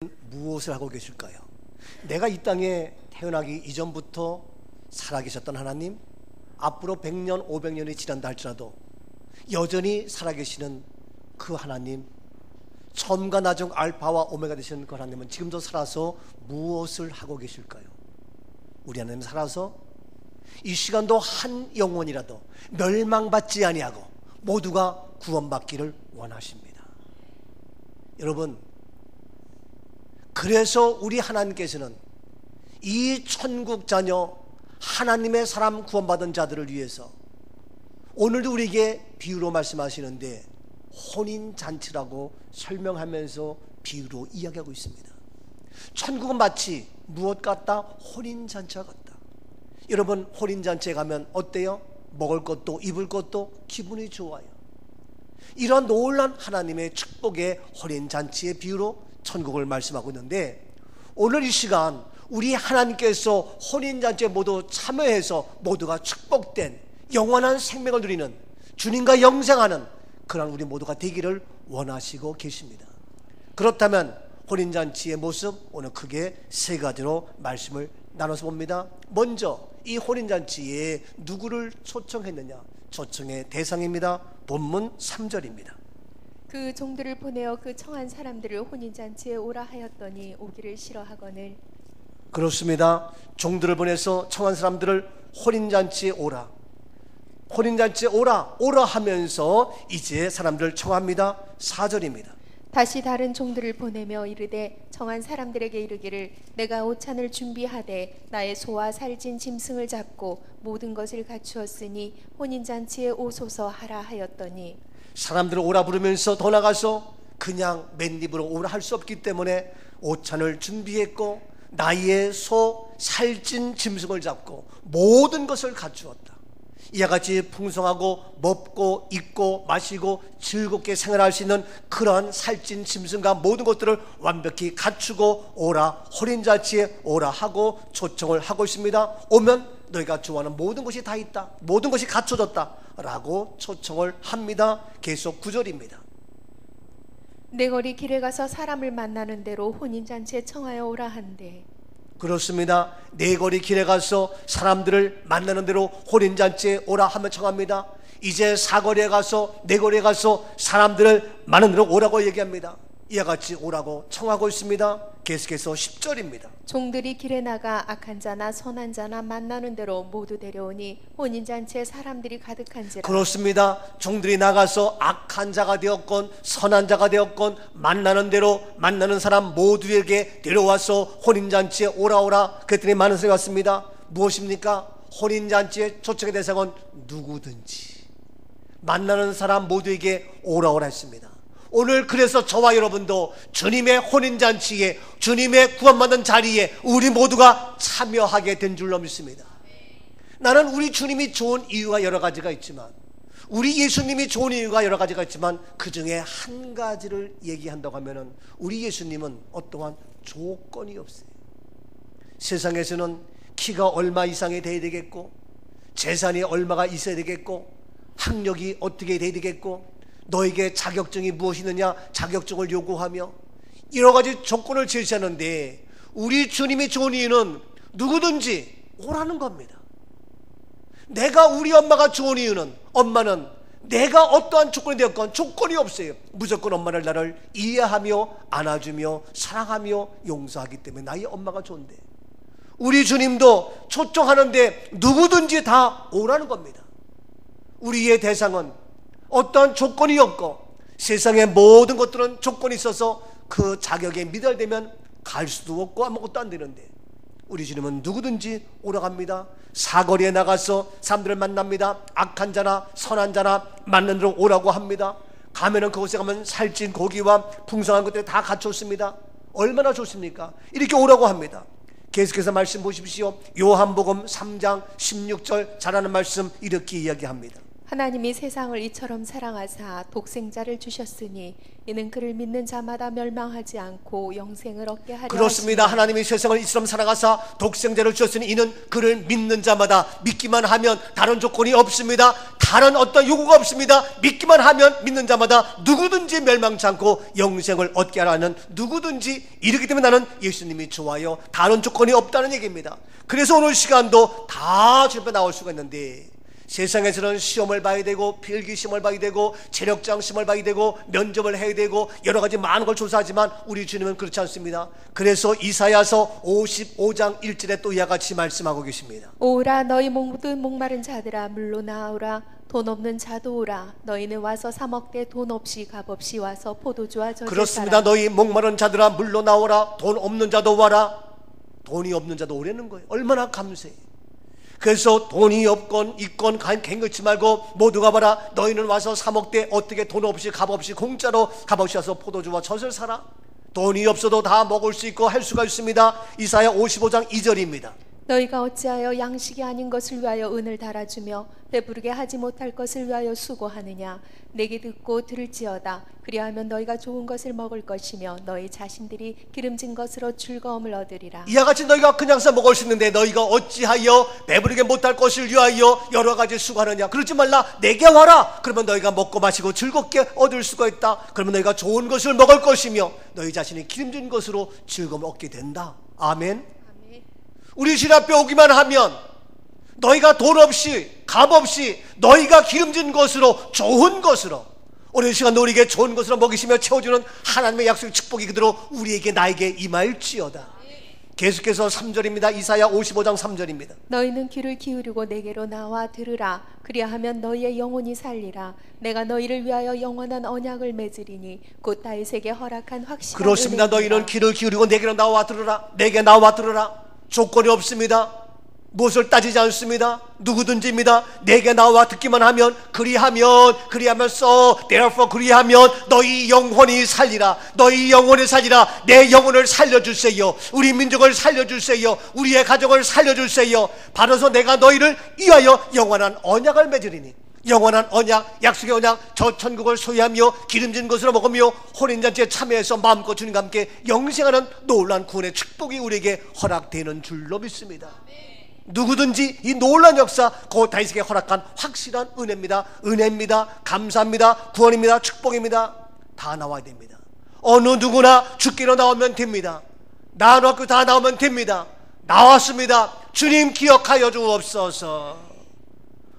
무엇을 하고 계실까요? 내가 이 땅에 태어나기 이전부터 살아계셨던 하나님, 앞으로 100년, 500년이 지난다 할지라도 여전히 살아계시는 그 하나님, 처음과 나중 알파와 오메가 되시는 그 하나님은 지금도 살아서 무엇을 하고 계실까요? 우리 하나님 살아서 이 시간도 한 영혼이라도 멸망받지 아니하고 모두가 구원받기를 원하십니다. 여러분, 그래서 우리 하나님께서는 이 천국 자녀 하나님의 사람 구원받은 자들을 위해서 오늘도 우리에게 비유로 말씀하시는데 혼인잔치라고 설명하면서 비유로 이야기하고 있습니다. 천국은 마치 무엇 같다? 혼인잔치와 같다. 여러분, 혼인잔치에 가면 어때요? 먹을 것도 입을 것도 기분이 좋아요. 이런 놀라운 하나님의 축복의 혼인잔치의 비유로 천국을 말씀하고 있는데, 오늘 이 시간 우리 하나님께서 혼인잔치에 모두 참여해서 모두가 축복된 영원한 생명을 누리는, 주님과 영생하는 그런 우리 모두가 되기를 원하시고 계십니다. 그렇다면 혼인잔치의 모습, 오늘 크게 세 가지로 말씀을 나눠서 봅니다. 먼저 이 혼인잔치에 누구를 초청했느냐? 초청의 대상입니다. 본문 3절입니다. 그 종들을 보내어 그 청한 사람들을 혼인잔치에 오라 하였더니 오기를 싫어하거늘. 그렇습니다. 종들을 보내서 청한 사람들을 혼인잔치에 오라, 혼인잔치에 오라 하면서 이제 사람들을 청합니다. 4절입니다. 다시 다른 종들을 보내며 이르되 청한 사람들에게 이르기를 내가 오찬을 준비하되 나의 소와 살찐 짐승을 잡고 모든 것을 갖추었으니 혼인잔치에 오소서 하라 하였더니, 사람들을 오라 부르면서 더 나가서 그냥 맨입으로 오라 할 수 없기 때문에 오찬을 준비했고 나의 소 살찐 짐승을 잡고 모든 것을 갖추었다. 이와 같이 풍성하고 먹고 입고 마시고 즐겁게 생활할 수 있는 그러한 살찐 짐승과 모든 것들을 완벽히 갖추고 오라, 혼인잔치에 오라 하고 초청을 하고 있습니다. 오면 너희가 좋아하는 모든 것이 다 있다, 모든 것이 갖춰졌다 라고 초청을 합니다. 계속 9절입니다. 내 거리 길에 가서 사람을 만나는 대로 혼인잔치에 청하여 오라 한대. 그렇습니다. 네 거리 길에 가서 사람들을 만나는 대로 혼인잔치에 오라 하며 청합니다. 이제 사거리에 가서 네 거리에 가서 사람들을 만나는 대로 오라고 얘기합니다. 이와 같이 오라고 청하고 있습니다. 계속해서 10절입니다. 종들이 길에 나가 악한 자나 선한 자나 만나는 대로 모두 데려오니 혼인잔치에 사람들이 가득한지라. 그렇습니다. 종들이 나가서 악한 자가 되었건 선한 자가 되었건 만나는 대로 만나는 사람 모두에게 데려와서 혼인잔치에 오라 그랬더니 많은 사람이 왔습니다. 무엇입니까? 혼인잔치의 초청의 대상은 누구든지 만나는 사람 모두에게 오라 했습니다. 오늘 그래서 저와 여러분도 주님의 혼인잔치에, 주님의 구원받는 자리에 우리 모두가 참여하게 된 줄로 믿습니다. 나는 우리 주님이 좋은 이유가 여러 가지가 있지만, 우리 예수님이 좋은 이유가 여러 가지가 있지만 그 중에 한 가지를 얘기한다고 하면은 우리 예수님은 어떠한 조건이 없어요. 세상에서는 키가 얼마 이상이 돼야 되겠고, 재산이 얼마가 있어야 되겠고, 학력이 어떻게 돼야 되겠고, 너에게 자격증이 무엇이 있느냐 자격증을 요구하며 여러 가지 조건을 제시하는데, 우리 주님이 좋은 이유는 누구든지 오라는 겁니다. 내가 우리 엄마가 좋은 이유는, 엄마는 내가 어떠한 조건이 되었건 조건이 없어요. 무조건 엄마를 나를 이해하며 안아주며 사랑하며 용서하기 때문에 나의 엄마가 좋은데, 우리 주님도 초청하는데 누구든지 다 오라는 겁니다. 우리의 대상은 어떤 조건이 없고, 세상의 모든 것들은 조건이 있어서 그 자격에 미달되면 갈 수도 없고 아무것도 안 되는데, 우리 주님은 누구든지 오라고 합니다. 사거리에 나가서 사람들을 만납니다. 악한 자나 선한 자나 만나는 대로 오라고 합니다. 가면은 그곳에 가면 살찐 고기와 풍성한 것들이 다 갖췄습니다. 얼마나 좋습니까? 이렇게 오라고 합니다. 계속해서 말씀 보십시오. 요한복음 3장 16절 잘하는 말씀 이렇게 이야기합니다. 하나님이 세상을 이처럼 사랑하사 독생자를 주셨으니 이는 그를 믿는 자마다 멸망하지 않고 영생을 얻게 하려 그렇습니다. 하시니. 하나님이 세상을 이처럼 사랑하사 독생자를 주셨으니 이는 그를 믿는 자마다 믿기만 하면 다른 조건이 없습니다. 다른 어떤 요구가 없습니다. 믿기만 하면 믿는 자마다 누구든지 멸망치 않고 영생을 얻게 하라는 누구든지 이르기 때문에 나는 예수님이 좋아요. 다른 조건이 없다는 얘기입니다. 그래서 오늘 시간도 다 주변에 나올 수가 있는데 세상에서는 시험을 봐야 되고 필기 시험을 봐야 되고 체력장 시험을 봐야 되고 면접을 해야 되고 여러 가지 많은 걸 조사하지만 우리 주님은 그렇지 않습니다. 그래서 이사야서 55장 1절에 또 이와 같이 말씀하고 계십니다. 오라 너희 모든 목마른 자들아 물로 나오라 돈 없는 자도 오라 너희는 와서 사 먹되 돈 없이 값 없이 와서 포도주와 젖을 그렇습니다. 사라. 너희 목마른 자들아 물로 나오라. 돈 없는 자도 와라. 돈이 없는 자도 오라는 거예요. 얼마나 감사해요. 그래서 돈이 없건 있건 갱긋지 말고 모두가 봐라. 너희는 와서 사 먹되 어떻게 돈 없이 값 없이 공짜로 값 없이 와서 포도주와 젖을 사라. 돈이 없어도 다 먹을 수 있고 할 수가 있습니다. 이사야 55장 2절입니다. 너희가 어찌하여 양식이 아닌 것을 위하여 은을 달아주며 배부르게 하지 못할 것을 위하여 수고하느냐. 내게 듣고 들을지어다. 그리하면 너희가 좋은 것을 먹을 것이며 너희 자신들이 기름진 것으로 즐거움을 얻으리라. 이와 같이 너희가 그냥 서 먹을 수 있는데 너희가 어찌하여 배부르게 못할 것을 위하여 여러 가지 수고하느냐. 그러지 말라. 내게 와라. 그러면 너희가 먹고 마시고 즐겁게 얻을 수가 있다. 그러면 너희가 좋은 것을 먹을 것이며 너희 자신이 기름진 것으로 즐거움을 얻게 된다. 아멘. 우리 신 앞에 오기만 하면 너희가 돈 없이 값 없이 너희가 기름진 것으로 좋은 것으로 오랜 시간 우리에게 좋은 것으로 먹이시며 채워주는 하나님의 약속의 축복이 그대로 우리에게 나에게 임할지어다. 계속해서 3절입니다. 이사야 55장 3절입니다. 너희는 귀를 기울이고 내게로 나와 들으라. 그리하면 너희의 영혼이 살리라. 내가 너희를 위하여 영원한 언약을 맺으리니 곧 다윗에게 허락한 확실한 그렇습니다. 은혜니라. 너희는 귀를 기울이고 내게로 나와 들으라. 내게 나와 들으라. 조건이 없습니다. 무엇을 따지지 않습니다. 누구든지입니다. 내게 나와 듣기만 하면 그리하면서 therefore 그리하면 너희 영혼이 살리라. 너희 영혼이 살리라. 내 영혼을 살려주세요. 우리 민족을 살려주세요. 우리의 가족을 살려주세요. 바로서 내가 너희를 위하여 영원한 언약을 맺으리니. 영원한 언약, 약속의 언약, 저 천국을 소유하며 기름진 것으로 먹으며 혼인잔치에 참여해서 마음껏 주님과 함께 영생하는 놀라운 구원의 축복이 우리에게 허락되는 줄로 믿습니다. 누구든지 이 놀라운 역사 곧 다윗에게 허락한 확실한 은혜입니다. 은혜입니다. 감사합니다. 구원입니다. 축복입니다. 다 나와야 됩니다. 어느 누구나 죽기로 나오면 됩니다. 나눠놓고 다 나오면 됩니다. 나왔습니다. 주님 기억하여 주옵소서.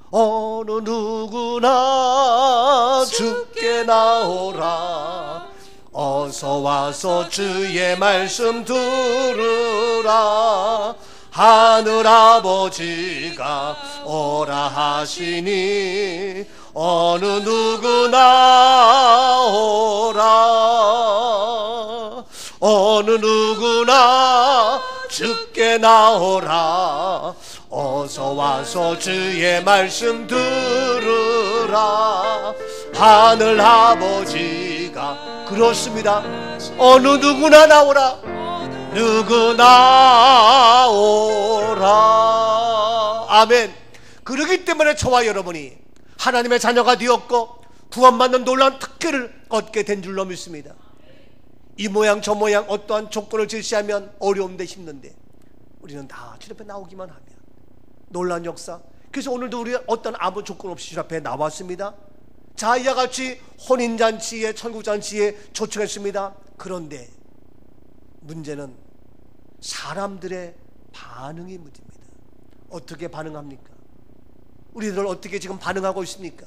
어느 누구나 죽게 나오라. 어서 와서 주의 말씀 들으라. 하늘 아버지가 오라 하시니 어느 누구나 오라. 어느 누구나 죽게 나오라. 어서 와서 주의 말씀 들으라. 하늘 아버지가 그렇습니다. 어느 누구나 나오라. 누구나 오라. 아멘. 그러기 때문에 저와 여러분이 하나님의 자녀가 되었고 구원받는 놀라운 특권을 얻게 된 줄로 믿습니다. 이 모양 저 모양 어떠한 조건을 제시하면 어려운데 힘든데 우리는 다 주님 앞에 나오기만 하면 놀라운 역사. 그래서 오늘도 우리가 어떤 아무 조건 없이 주님 앞에 나왔습니다. 자, 이와 같이 혼인잔치에 천국잔치에 초청했습니다. 그런데 문제는 사람들의 반응이 문제입니다. 어떻게 반응합니까? 우리들 어떻게 지금 반응하고 있습니까?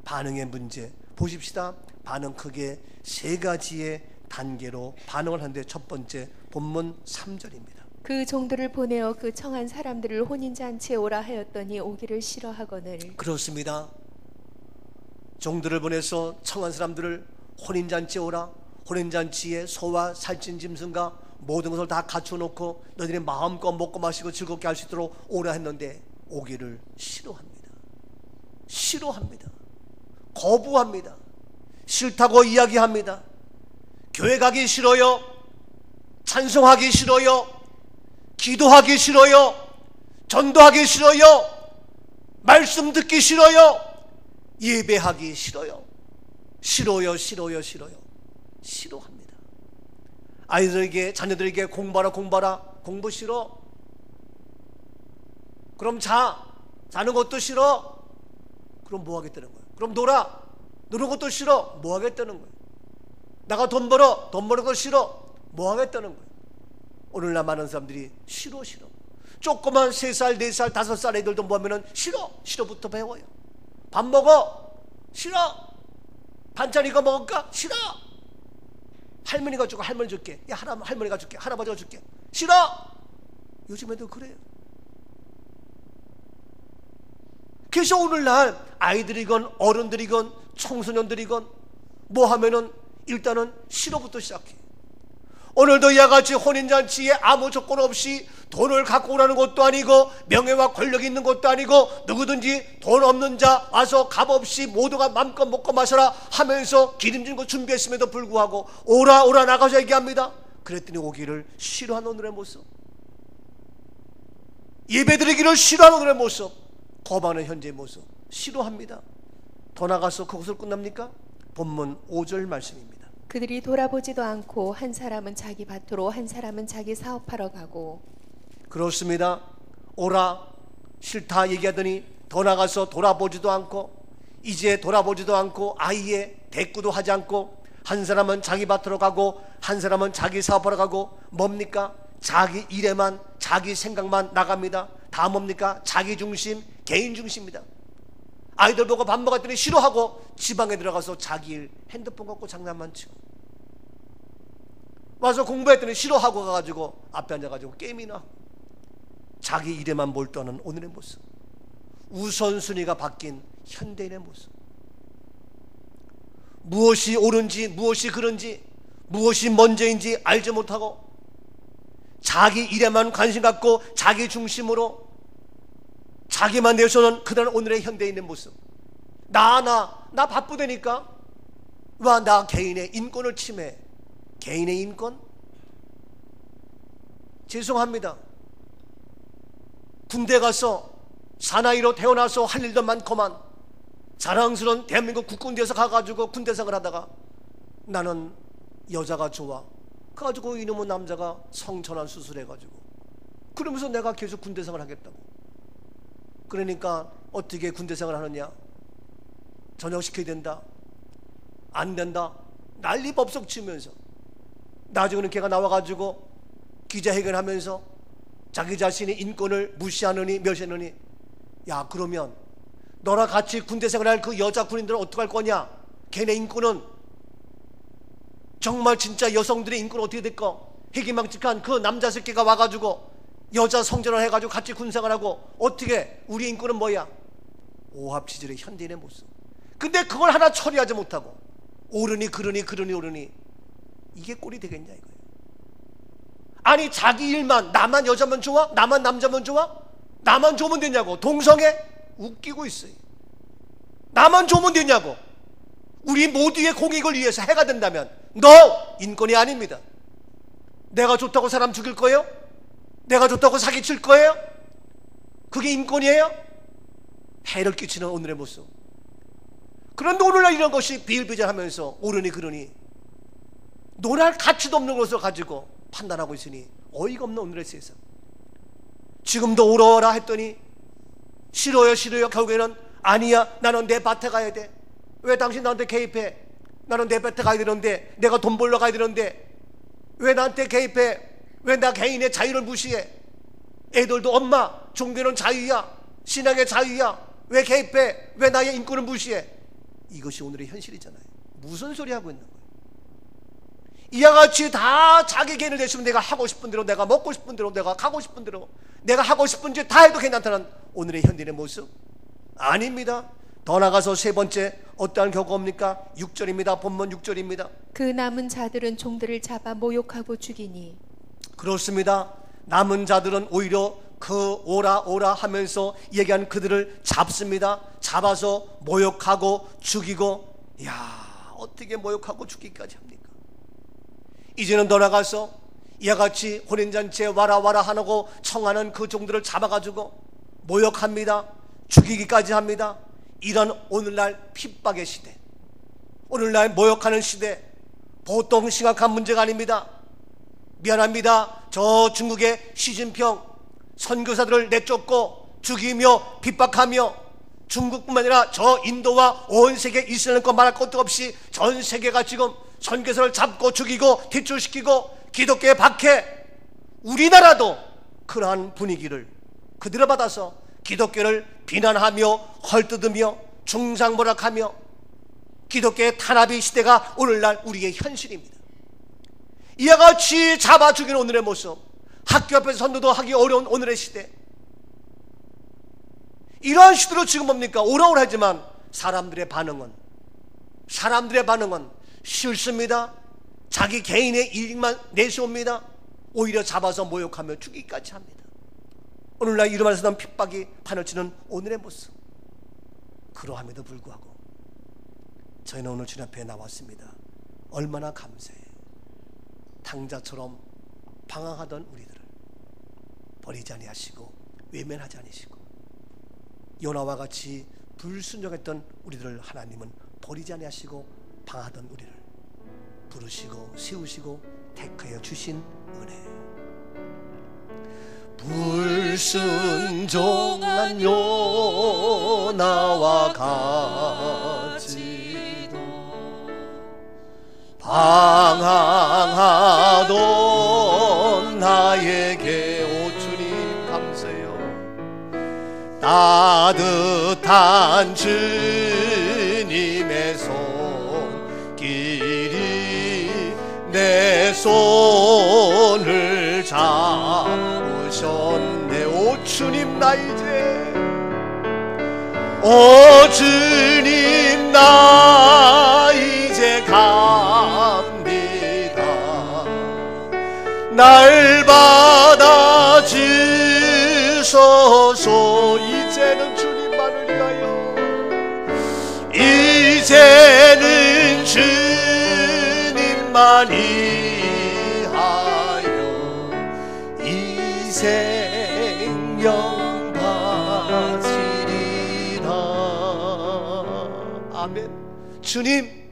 반응의 문제 보십시다. 반응 크게 세 가지의 단계로 반응을 하는데 첫 번째 본문 3절입니다. 그 종들을 보내어 그 청한 사람들을 혼인잔치에 오라 하였더니 오기를 싫어하거늘. 그렇습니다. 종들을 보내서 청한 사람들을 혼인잔치에 오라. 혼인잔치에 소와 살찐 짐승과 모든 것을 다 갖춰놓고 너희들이 마음껏 먹고 마시고 즐겁게 할 수 있도록 오라 했는데 오기를 싫어합니다. 싫어합니다. 거부합니다. 싫다고 이야기합니다. 교회 가기 싫어요. 찬송하기 싫어요. 기도하기 싫어요. 전도하기 싫어요. 말씀 듣기 싫어요. 예배하기 싫어요. 싫어요. 싫어합니다. 아이들에게, 자녀들에게 공부하라, 공부 싫어. 그럼 자는 것도 싫어. 그럼 뭐 하겠다는 거예요? 그럼 노는 것도 싫어. 뭐 하겠다는 거예요? 나가 돈 버는 거 싫어. 뭐 하겠다는 거예요? 오늘날 많은 사람들이 싫어. 조그만 3살, 4살, 5살 애들도 뭐 하면은 싫어부터 배워요. 밥 먹어. 싫어. 반찬 이거 먹을까? 싫어. 할머니가 주고 할머니 줄게. 야, 할머니가 줄게. 할아버지가 줄게. 싫어. 요즘 애들 그래요. 그래서 오늘날 아이들이건 어른들이건 청소년들이건 뭐 하면은 일단은 싫어부터 시작해. 오늘도 이와 같이 혼인잔치에 아무 조건 없이 돈을 갖고 오라는 것도 아니고 명예와 권력이 있는 것도 아니고 누구든지 돈 없는 자 와서 값없이 모두가 맘껏 먹고 마셔라 하면서 기름진 거 준비했음에도 불구하고 오라 나가서 얘기합니다. 그랬더니 오기를 싫어하는 오늘의 모습, 예배드리기를 싫어하는 오늘의 모습, 거부하는 현재의 모습 싫어합니다. 더 나가서 그것을 끝납니까? 본문 5절 말씀입니다. 그들이 돌아보지도 않고 한 사람은 자기 밭으로 한 사람은 자기 사업하러 가고. 그렇습니다. 오라 싫다 얘기하더니 더 나가서 돌아보지도 않고 이제 돌아보지도 않고 아예 대꾸도 하지 않고 한 사람은 자기 밭으로 가고 한 사람은 자기 사업하러 가고 뭡니까? 자기 일에만 자기 생각만 나갑니다. 다 뭡니까? 자기 중심, 개인 중심입니다. 아이들 보고 밥 먹었더니 싫어하고 지방에 들어가서 자기 일 핸드폰 갖고 장난만 치고 와서 공부했더니 싫어하고 가가지고 앞에 앉아가지고 게임이나 하고 자기 일에만 몰두하는 오늘의 모습, 우선순위가 바뀐 현대인의 모습, 무엇이 옳은지 무엇이 그른지 무엇이 먼저인지 알지 못하고 자기 일에만 관심 갖고 자기 중심으로 자기만 내서는 그런 오늘의 현대인의 모습. 나 바쁘다니까 와 나 개인의 인권을 침해. 개인의 인권? 죄송합니다. 군대 가서 사나이로 태어나서 할 일도 많고만 자랑스러운 대한민국 국군대에서 가가지고 군대생활 하다가 나는 여자가 좋아 그래가지고 이놈의 남자가 성전환 수술해가지고 그러면서 내가 계속 군대생활 하겠다고. 그러니까 어떻게 군대생활 하느냐? 전역시켜야 된다, 안 된다, 난리 법석 치면서 나중에는 걔가 나와가지고 기자회견하면서 자기 자신의 인권을 무시하느니 멸시하느니, 야 그러면 너랑 같이 군대생활할 그 여자 군인들은 어떡할 거냐? 걔네 인권은 정말 진짜 여성들의 인권은 어떻게 될까? 희귀망측한 그 남자 새끼가 와가지고 여자 성전을 해가지고 같이 군생활하고 어떻게 우리 인권은 뭐야? 오합지졸의 현대인의 모습. 근데 그걸 하나 처리하지 못하고 옳으니 그러니 옳으니 이게 꼴이 되겠냐 이거예요. 아니 자기 일만, 나만 여자면 좋아? 나만 남자면 좋아? 나만 좋으면 되냐고. 동성애? 웃기고 있어요. 나만 좋으면 되냐고. 우리 모두의 공익을 위해서 해가 된다면 인권이 아닙니다. 내가 좋다고 사람 죽일 거예요? 내가 좋다고 사기칠 거예요? 그게 인권이에요? 해를 끼치는 오늘의 모습. 그런데 오늘날 이런 것이 비일비재하면서 옳으니 그러니 논할 가치도 없는 것을 가지고 판단하고 있으니 어이가 없는 오늘의 세상. 지금도 오러라 했더니 싫어요 결국에는 아니야 나는 내 밭에 가야 돼. 왜 당신 나한테 개입해? 나는 내 밭에 가야 되는데, 내가 돈 벌러 가야 되는데 왜 나한테 개입해? 왜 나 개인의 자유를 무시해? 애들도 엄마 종교는 자유야, 신앙의 자유야, 왜 개입해? 왜 나의 인권을 무시해? 이것이 오늘의 현실이잖아요. 무슨 소리 하고 있는 거예요? 이와 같이 다 자기 개인을 내시면 내가 하고 싶은 대로, 내가 먹고 싶은 대로, 내가 가고 싶은 대로, 내가 하고 싶은 짓 다 해도 괜찮다는 오늘의 현대인의 모습 아닙니다. 더 나가서 세 번째 어떠한 경고입니까? 6절입니다. 본문 6절입니다. 그 남은 자들은 종들을 잡아 모욕하고 죽이니. 그렇습니다. 남은 자들은 오히려 그 오라 하면서 얘기한 그들을 잡습니다. 잡아서 모욕하고 죽이고. 야 어떻게 모욕하고 죽이기까지 합니까? 이제는 더 나가서 이와 같이 혼인잔치에 와라 하고 청하는 그 종들을 잡아가지고 모욕합니다. 죽이기까지 합니다. 이런 오늘날 핍박의 시대, 오늘날 모욕하는 시대, 보통 심각한 문제가 아닙니다. 미안합니다. 저 중국의 시진핑 선교사들을 내쫓고 죽이며 핍박하며 중국뿐만 아니라 저 인도와 온 세계 이스라엘 것 말할 것도 없이 전 세계가 지금 선교사를 잡고 죽이고 퇴출시키고 기독교에 박해. 우리나라도 그러한 분위기를 그대로 받아서 기독교를 비난하며 헐뜯으며 중상모략하며 기독교의 탄압의 시대가 오늘날 우리의 현실입니다. 이와 같이 잡아 죽이는 오늘의 모습, 학교 앞에서 선도도 하기 어려운 오늘의 시대, 이러한 시대로 지금 뭡니까? 오라오라 하지만 사람들의 반응은 싫습니다. 자기 개인의 이익만 내세웁니다. 오히려 잡아서 모욕하며 죽이기까지 합니다. 오늘날 이름하는 핍박이 판을 치는 오늘의 모습, 그러함에도 불구하고 저희는 오늘 주님 앞에 나왔습니다. 얼마나 감사해요. 당자처럼 방황하던 우리들을 버리지 아니하시고 외면하지 아니시고, 요나와 같이 불순종했던 우리들을 하나님은 버리지 아니하시고 방황하던 우리를 부르시고 세우시고 택하여 주신 은혜. 불순종한 요나와 같이도 방황하던 나에게 오 주님 감사해요. 따뜻한 주님의 손길이 내 손을 잡으셨네. 오 주님 나 이제, 오 주님 나 이제 갑니다. 날 받아주소서. 이제는 주님만을 위하여, 이제는 주님만 위하여 이 생명 바치리라. 아멘. 주님,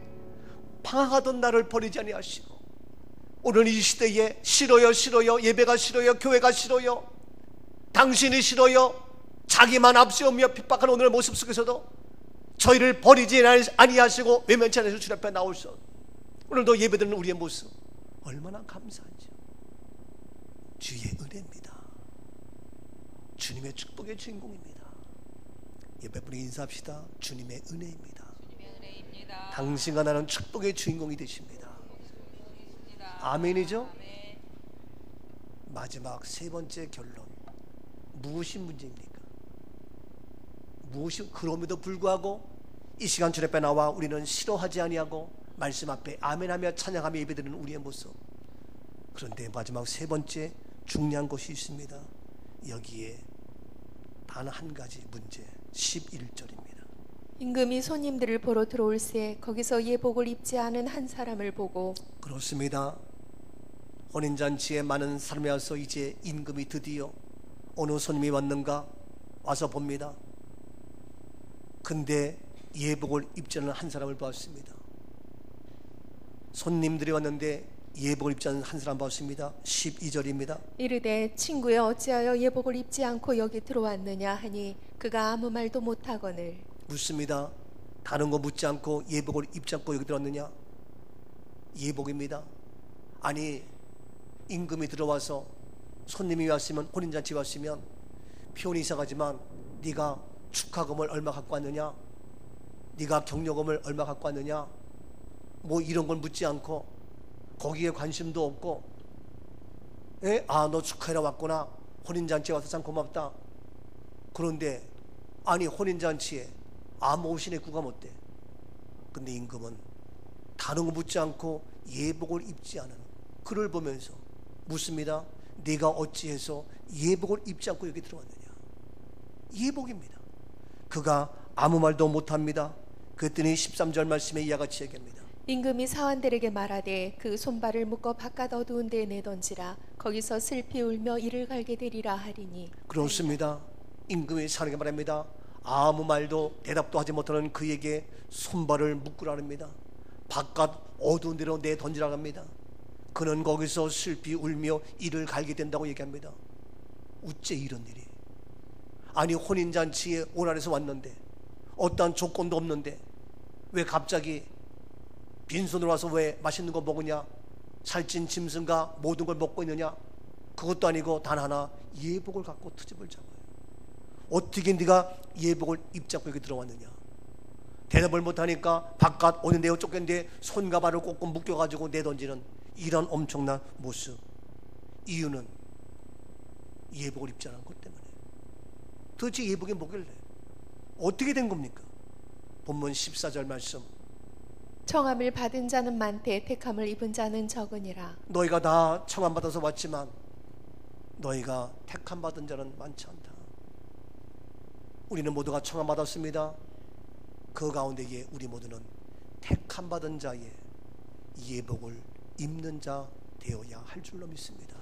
방황하던 나를 버리지 아니하시고 오늘 이 시대에 싫어요 싫어요, 예배가 싫어요, 교회가 싫어요, 당신이 싫어요, 자기만 앞세우며 핍박하는 오늘의 모습 속에서도 저희를 버리지 아니하시고 외면치 않으시고 주님 앞에 나오셔 오늘도 예배드리는 우리의 모습 얼마나 감사한지요. 주의 은혜입니다. 주님의 축복의 주인공입니다. 예배분이 인사합시다. 주님의 은혜입니다. 당신과 나는 축복의 주인공이 되십니다. 아멘이죠? 마지막 세 번째 결론, 무엇이 문제입니까? 무엇이, 그럼에도 불구하고 이 시간 주님 앞에 나와 우리는 싫어하지 아니하고 말씀 앞에 아멘하며 찬양하며 예배드리는 우리의 모습. 그런데 마지막 세 번째 중요한 것이 있습니다. 여기에 단 한 가지 문제, 11절입니다. 임금이 손님들을 보러 들어올새 거기서 예복을 입지 않은 한 사람을 보고. 그렇습니다. 혼인잔치에 많은 사람이 와서 이제 임금이 드디어 어느 손님이 왔는가 와서 봅니다. 근데 예복을 입지 않은 한 사람을 봤습니다. 손님들이 왔는데 예복을 입지 않은 한 사람 봤습니다. 12절입니다. 이르되 친구여 어찌하여 예복을 입지 않고 여기 들어왔느냐 하니 그가 아무 말도 못하거늘. 묻습니다. 다른 거 묻지 않고 예복을 입지 않고 여기 들어왔느냐? 예복입니다. 아니, 임금이 들어와서 손님이 왔으면, 혼인잔치 왔으면 표현이 이상하지만 네가 축하금을 얼마 갖고 왔느냐, 네가 격려금을 얼마 갖고 왔느냐, 뭐 이런 걸 묻지 않고 거기에 관심도 없고, 아, 너 축하해라 왔구나, 혼인잔치에 와서 참 고맙다. 그런데 아니, 혼인잔치에 아무 옷이네 구가 못돼. 근데 임금은 다른 거 묻지 않고 예복을 입지 않은 그를 보면서 묻습니다. 네가 어찌해서 예복을 입지 않고 여기 들어왔느냐? 예복입니다. 그가 아무 말도 못합니다. 그랬더니 13절 말씀에 이와 같이 얘기합니다. 임금이 사환들에게 말하되 그 손발을 묶어 바깥 어두운 데에 내던지라. 거기서 슬피 울며 이를 갈게 되리라 하리니. 그렇습니다. 임금이 사람에게 말합니다. 아무 말도 대답도 하지 못하는 그에게 손발을 묶으라 합니다. 바깥 어두운 데로 내던지라 합니다. 그는 거기서 슬피 울며 이를 갈게 된다고 얘기합니다. 어째 이런 일이? 아니 혼인잔치에 오란에서 왔는데 어떠한 조건도 없는데 왜 갑자기 빈손으로 와서 왜 맛있는 거 먹으냐? 살찐 짐승과 모든 걸 먹고 있느냐? 그것도 아니고 단 하나 예복을 갖고 트집을 잡아요. 어떻게 네가 예복을 입잡고 여기 들어왔느냐? 대답을 못하니까 바깥 오는 데요 쫓겼는데 손과 발을 꽁꽁 묶여가지고 내던지는 이런 엄청난 모습. 이유는 예복을 입지 않은 것 때문에. 도대체 예복이 뭐길래? 어떻게 된 겁니까? 본문 14절 말씀. 청함을 받은 자는 많되 택함을 입은 자는 적으니라. 너희가 다 청함 받아서 왔지만 너희가 택함 받은 자는 많지 않다. 우리는 모두가 청함 받았습니다. 그 가운데에 우리 모두는 택함 받은 자의 예복을 입는 자 되어야 할 줄로 믿습니다.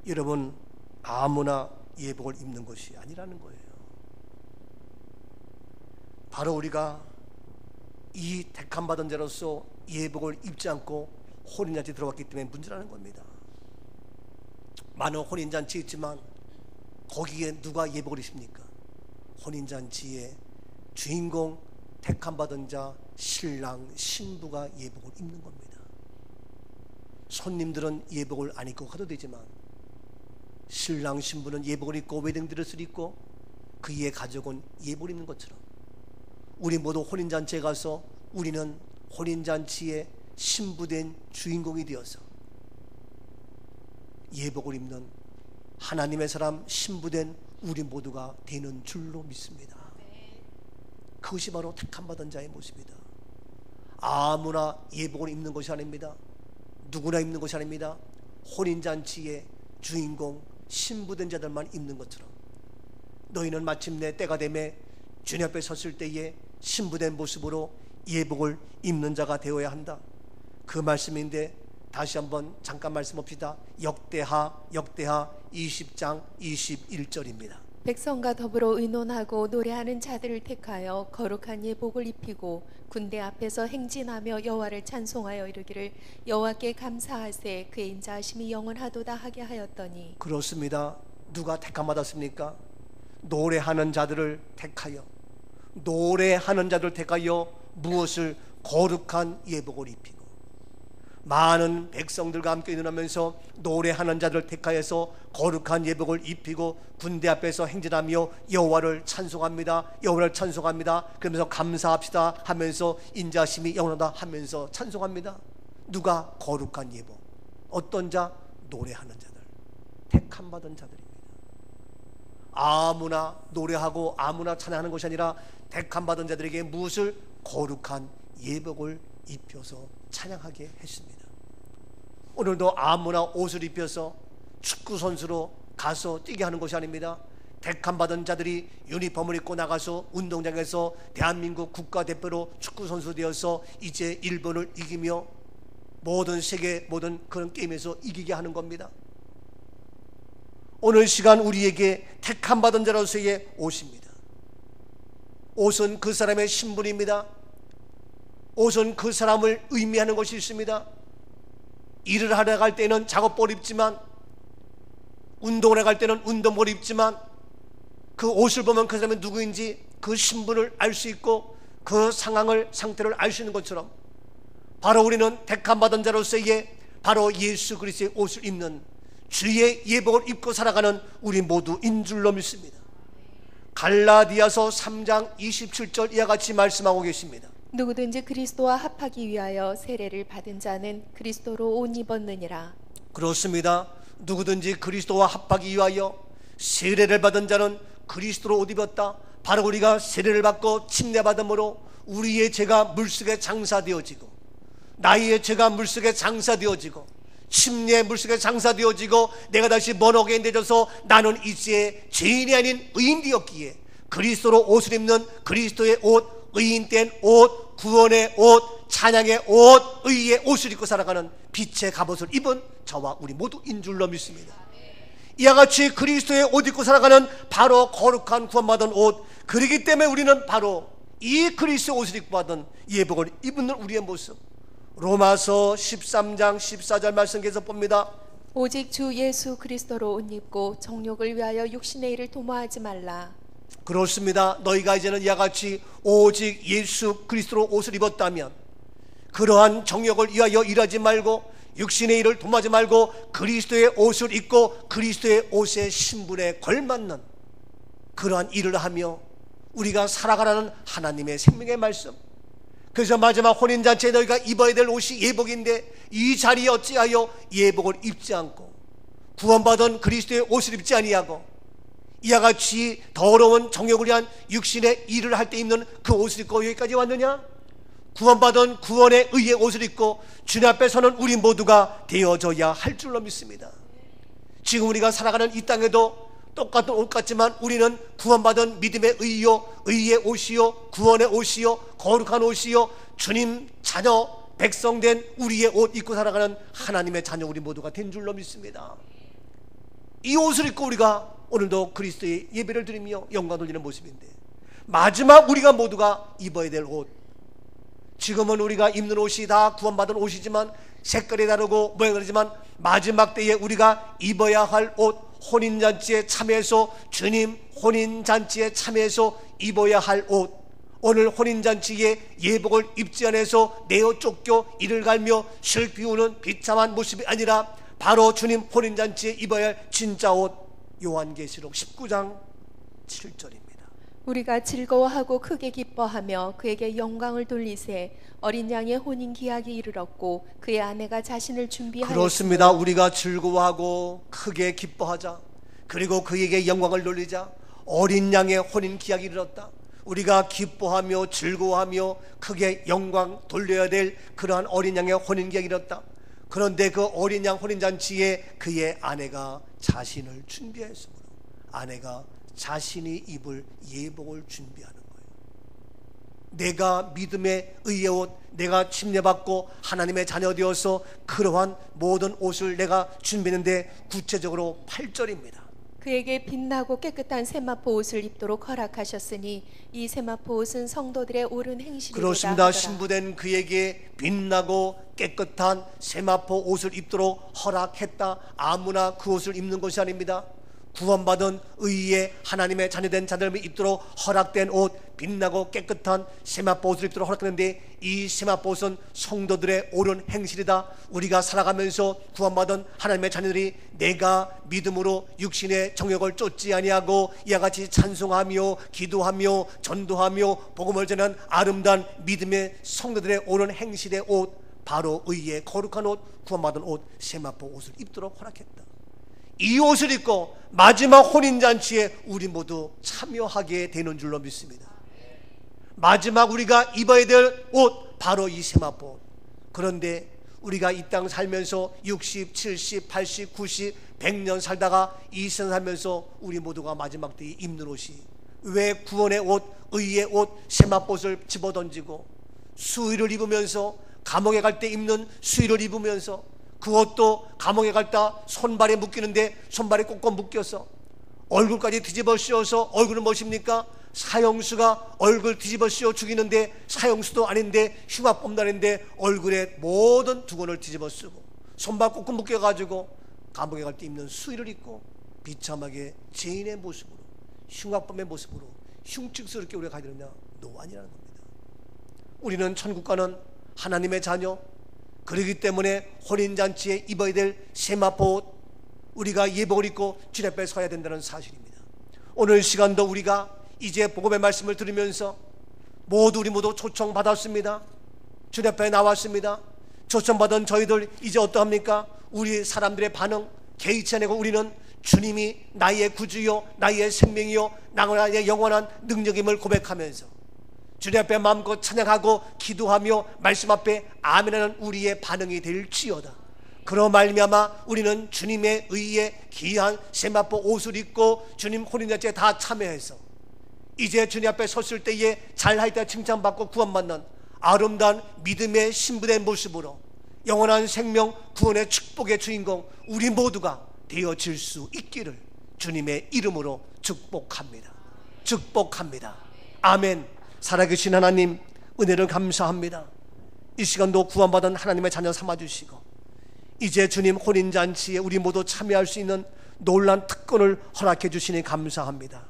여러분, 아무나 예복을 입는 것이 아니라는 거예요. 바로 우리가 이 택함 받은 자로서 예복을 입지 않고 혼인잔치에 들어왔기 때문에 문제라는 겁니다. 많은 혼인잔치 있지만 거기에 누가 예복을 입습니까? 혼인잔치의 주인공 택함 받은 자 신랑 신부가 예복을 입는 겁니다. 손님들은 예복을 안 입고 가도 되지만 신랑 신부는 예복을 입고 웨딩드레스를 입고 그의 가족은 예복을 입는 것처럼 우리 모두 혼인잔치에 가서 우리는 혼인잔치의 신부된 주인공이 되어서 예복을 입는 하나님의 사람 신부된 우리 모두가 되는 줄로 믿습니다. 그것이 바로 택함 받은 자의 모습이다. 아무나 예복을 입는 것이 아닙니다. 누구나 입는 것이 아닙니다. 혼인잔치의 주인공 신부된 자들만 입는 것처럼 너희는 마침내 때가 되매 주님 앞에 섰을 때에 신부된 모습으로 예복을 입는 자가 되어야 한다. 그 말씀인데 다시 한번 잠깐 말씀합시다. 역대하 20장 21절입니다. 백성과 더불어 의논하고 노래하는 자들을 택하여 거룩한 예복을 입히고 군대 앞에서 행진하며 여호와를 찬송하여 이르기를 여호와께 감사하세 그의 인자하심이 영원하도다 하게 하였더니. 그렇습니다. 누가 택함 받았습니까? 노래하는 자들을 택하여, 노래하는 자들을 택하여 무엇을? 거룩한 예복을 입히고 많은 백성들과 함께 의논하면서 노래하는 자들을 택하여서 거룩한 예복을 입히고 군대 앞에서 행진하며 여호와를 찬송합니다. 여호와를 찬송합니다. 그러면서 감사합시다 하면서 인자심이 영원하다 하면서 찬송합니다. 누가? 거룩한 예복. 어떤 자? 노래하는 자들, 택함 받은 자들입니다. 아무나 노래하고 아무나 찬양하는 것이 아니라 택함 받은 자들에게 무엇을? 거룩한 예복을 입혀서 찬양하게 했습니다. 오늘도 아무나 옷을 입혀서 축구 선수로 가서 뛰게 하는 것이 아닙니다. 택함 받은 자들이 유니폼을 입고 나가서 운동장에서 대한민국 국가대표로 축구 선수 되어서 이제 일본을 이기며 모든 세계 모든 그런 게임에서 이기게 하는 겁니다. 오늘 시간 우리에게 택함 받은 자로서의 옷입니다. 옷은 그 사람의 신분입니다. 옷은 그 사람을 의미하는 것이 있습니다. 일을 하러 갈 때는 작업복을 입지만, 운동을 갈 때는 운동복을 입지만, 그 옷을 보면 그 사람이 누구인지 그 신분을 알 수 있고 그 상태를 알 수 있는 것처럼 바로 우리는 택함 받은 자로서의 바로 예수 그리스도의 옷을 입는 주의 예복을 입고 살아가는 우리 모두인 줄로 믿습니다. 갈라디아서 3장 27절 이와 같이 말씀하고 계십니다. 누구든지 그리스도와 합하기 위하여 세례를 받은 자는 그리스도로 옷 입었느니라. 그렇습니다. 누구든지 그리스도와 합하기 위하여 세례를 받은 자는 그리스도로 옷 입었다. 바로 우리가 세례를 받고 침례받음으로 우리의 죄가 물속에 장사되어지고, 나의 죄가 물속에 장사되어지고, 침례의 물속에 장사되어지고, 내가 다시 번호에 내져서 나는 이제 죄인이 아닌 의인 되었기에 그리스도로 옷을 입는 그리스도의 옷, 의인된 옷, 구원의 옷, 찬양의 옷, 의의 옷을 입고 살아가는 빛의 갑옷을 입은 저와 우리 모두인 줄로 믿습니다. 이와 같이 그리스도의 옷 입고 살아가는 바로 거룩한 구원받은 옷, 그러기 때문에 우리는 바로 이 그리스도의 옷을 입고 받은 예복을 입는 우리의 모습. 로마서 13장 14절 말씀에서 봅니다. 오직 주 예수 그리스도로 옷 입고 정욕을 위하여 육신의 일을 도모하지 말라. 그렇습니다. 너희가 이제는 이와 같이 오직 예수 그리스도로 옷을 입었다면 그러한 정욕을 위하여 일하지 말고 육신의 일을 도모하지 말고 그리스도의 옷을 입고 그리스도의 옷의 신분에 걸맞는 그러한 일을 하며 우리가 살아가라는 하나님의 생명의 말씀. 그래서 마지막 혼인잔치에 너희가 입어야 될 옷이 예복인데 이 자리에 어찌하여 예복을 입지 않고 구원받은 그리스도의 옷을 입지 아니하고 이와 같이 더러운 정욕을 위한 육신의 일을 할 때 입는 그 옷을 입고 여기까지 왔느냐? 구원받은 구원의 의의 옷을 입고 주님 앞에 서는 우리 모두가 되어져야 할 줄로 믿습니다. 지금 우리가 살아가는 이 땅에도 똑같은 옷 같지만 우리는 구원받은 믿음의 의의 옷이요, 구원의 옷이요, 거룩한 옷이요, 주님 자녀 백성된 우리의 옷 입고 살아가는 하나님의 자녀 우리 모두가 된 줄로 믿습니다. 이 옷을 입고 우리가 오늘도 그리스도의 예배를 드리며 영광 돌리는 모습인데 마지막 우리가 모두가 입어야 될 옷, 지금은 우리가 입는 옷이 다 구원받은 옷이지만 색깔이 다르고 모양이 다르지만 마지막 때에 우리가 입어야 할 옷, 혼인잔치에 참여해서 주님 혼인잔치에 참여해서 입어야 할 옷, 오늘 혼인잔치에 예복을 입지 않아서 내어 쫓겨 이를 갈며 슬피 우는 비참한 모습이 아니라 바로 주님 혼인잔치에 입어야 할 진짜 옷, 요한계시록 19장 7절입니다. 우리가 즐거워하고 크게 기뻐하며 그에게 영광을 돌리세. 어린 양의 혼인 기약이 이르렀고 그의 아내가 자신을 준비하였으므로. 그렇습니다. 우리가 즐거워하고 크게 기뻐하자. 그리고 그에게 영광을 돌리자. 어린 양의 혼인 기약이 이르렀다. 우리가 기뻐하며 즐거워하며 크게 영광 돌려야 될 그러한 어린 양의 혼인 기약이 이르렀다. 그런데 그 어린 양 혼인잔치에 그의 아내가 자신을 준비했으므로 아내가 자신이 입을 예복을 준비하는 거예요. 내가 믿음의 의의 옷, 내가 침례받고 하나님의 자녀 되어서 그러한 모든 옷을 내가 준비했는데 구체적으로 8절입니다. 그에게 빛나고 깨끗한 세마포 옷을 입도록 허락하셨으니 이 세마포 옷은 성도들의 옳은 행실이로다. 그렇습니다. 신부된 그에게 빛나고 깨끗한 세마포 옷을 입도록 허락했다. 아무나 그 옷을 입는 것이 아닙니다. 구원받은 의의 하나님의 자녀된 자들이 입도록 허락된 옷, 빛나고 깨끗한 세마포 옷을 입도록 허락했는데 이 세마포 옷은 성도들의 옳은 행실이다. 우리가 살아가면서 구원받은 하나님의 자녀들이 내가 믿음으로 육신의 정욕을 쫓지 아니하고 이와 같이 찬송하며 기도하며 전도하며 복음을 전하는 아름다운 믿음의 성도들의 옳은 행실의 옷, 바로 의의 거룩한 옷, 구원받은 옷, 세마포 옷을 입도록 허락했다. 이 옷을 입고 마지막 혼인잔치에 우리 모두 참여하게 되는 줄로 믿습니다. 마지막 우리가 입어야 될 옷, 바로 이 세마포 옷. 그런데 우리가 이 땅 살면서 60, 70, 80, 90, 100년 살다가 이 세상 살면서 우리 모두가 마지막 때에 입는 옷이 왜 구원의 옷, 의의 옷, 세마포 옷을 집어던지고 수의를 입으면서 감옥에 갈 때 입는 수의를 입으면서 그것도 감옥에 갈다 손발에 묶이는데 손발에 꼭꼭 묶여서 얼굴까지 뒤집어 씌워서 얼굴은 무엇입니까? 사형수가 얼굴 뒤집어 씌워 죽이는데 사형수도 아닌데 흉악범도 아닌데 얼굴에 모든 두건을 뒤집어 쓰고 손발 꼭꼭 묶여가지고 감옥에 갈 때 입는 수의를 입고 비참하게 죄인의 모습으로 흉악범의 모습으로 흉측스럽게 우리가 가야 되느냐? 노안이라는 겁니다. 우리는 천국 가는 하나님의 자녀, 그러기 때문에 혼인잔치에 입어야 될 세마포 옷, 우리가 예복을 입고 주님 앞에 서야 된다는 사실입니다. 오늘 시간도 우리가 이제 복음의 말씀을 들으면서 우리 모두 초청받았습니다. 주님 앞에 나왔습니다. 초청받은 저희들 이제 어떠합니까? 우리 사람들의 반응 개의치 않고 우리는 주님이 나의 구주요 나의 생명이요 나의 영원한 능력임을 고백하면서 주님 앞에 마음껏 찬양하고 기도하며 말씀 앞에 아멘하는 우리의 반응이 될지어다. 그러 말미암아 우리는 주님의 의의 귀한 세마포 옷을 입고 주님 혼인잔치에 다 참여해서 이제 주님 앞에 섰을 때에 잘하였다 칭찬받고 구원받는 아름다운 믿음의 신부된 모습으로 영원한 생명 구원의 축복의 주인공 우리 모두가 되어질 수 있기를 주님의 이름으로 축복합니다. 축복합니다. 아멘. 살아계신 하나님, 은혜를 감사합니다. 이 시간도 구원받은 하나님의 자녀 삼아주시고 이제 주님 혼인잔치에 우리 모두 참여할 수 있는 놀란 특권을 허락해 주시니 감사합니다.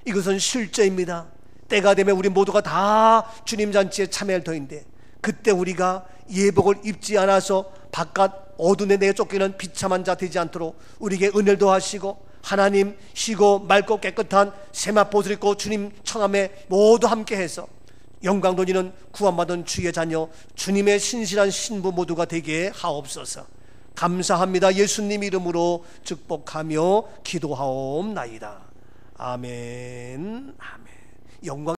이것은 실제입니다. 때가 되면 우리 모두가 다 주님 잔치에 참여할 터인데 그때 우리가 예복을 입지 않아서 바깥 어둠에 내어 쫓기는 비참한 자 되지 않도록 우리에게 은혜를 더하시고 하나님 쉬고 맑고 깨끗한 세마포옷을 입고 주님 청함에 모두 함께해서 영광 돌리는 구원받은 주의 자녀 주님의 신실한 신부 모두가 되게 하옵소서. 감사합니다. 예수님 이름으로 축복하며 기도하옵나이다. 아멘. 아멘. 영광